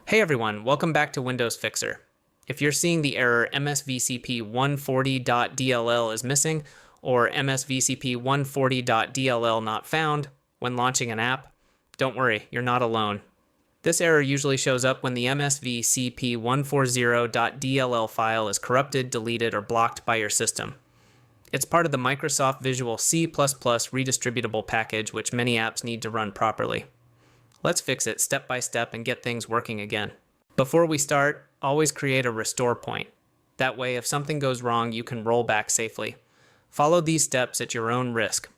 Hey everyone, welcome back to Windows Fixer. If you're seeing the error MSVCP140.dll is missing or MSVCP140.dll not found when launching an app, don't worry, you're not alone. This error usually shows up when the MSVCP140.dll file is corrupted, deleted, or blocked by your system. It's part of the Microsoft Visual C++ Redistributable package, which many apps need to run properly. Let's fix it step by step and get things working again. Before we start, always create a restore point. That way, if something goes wrong, you can roll back safely. Follow these steps at your own risk.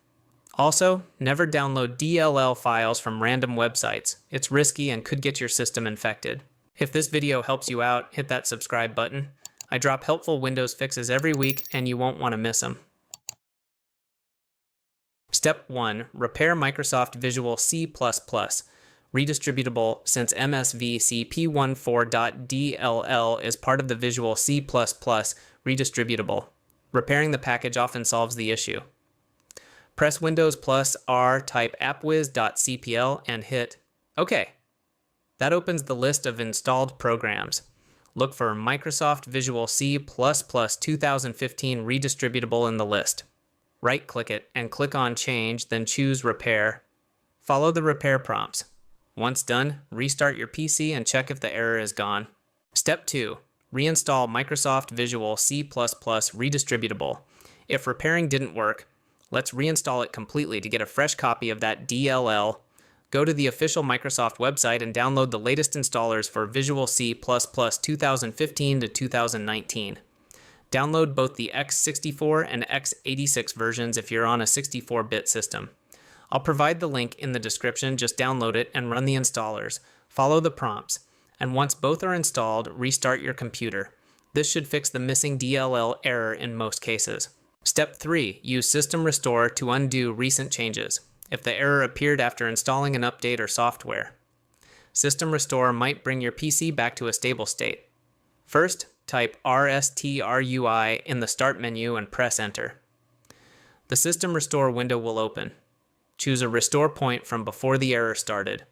Also, never download DLL files from random websites. It's risky and could get your system infected. If this video helps you out, hit that subscribe button. I drop helpful Windows fixes every week and you won't want to miss them. Step 1. Repair Microsoft Visual C++. Redistributable, since MSVCP140.dll is part of the Visual C++ Redistributable. Repairing the package often solves the issue. Press Windows plus R, type appwiz.cpl, and hit OK. That opens the list of installed programs. Look for Microsoft Visual C++ 2015 Redistributable in the list. Right-click it and click on Change, then choose Repair. Follow the repair prompts. Once done, restart your PC and check if the error is gone. Step 2. Reinstall Microsoft Visual C++ Redistributable. If repairing didn't work, let's reinstall it completely to get a fresh copy of that DLL. Go to the official Microsoft website and download the latest installers for Visual C++ 2015 to 2019. Download both the x64 and x86 versions if you're on a 64-bit system. I'll provide the link in the description, just download it and run the installers. Follow the prompts, and once both are installed, restart your computer. This should fix the missing DLL error in most cases. Step 3. Use System Restore to undo recent changes, if the error appeared after installing an update or software. System Restore might bring your PC back to a stable state. First, type RSTRUI in the Start menu and press Enter. The System Restore window will open. Choose a restore point from before the error started.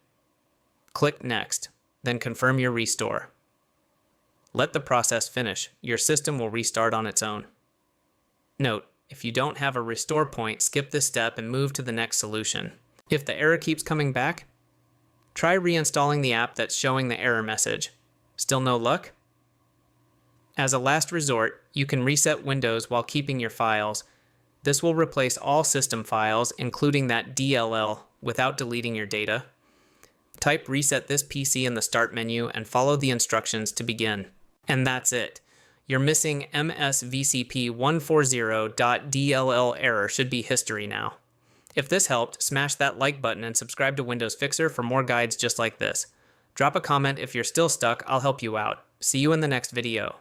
Click Next, then confirm your restore. Let the process finish. Your system will restart on its own. Note, if you don't have a restore point, skip this step and move to the next solution. If the error keeps coming back, try reinstalling the app that's showing the error message. Still no luck? As a last resort, you can reset Windows while keeping your files. This will replace all system files, including that DLL, without deleting your data. Type Reset this PC in the Start menu and follow the instructions to begin. And that's it. Your missing MSVCP140.dll error should be history now. If this helped, smash that like button and subscribe to Windows Fixer for more guides just like this. Drop a comment if you're still stuck, I'll help you out. See you in the next video.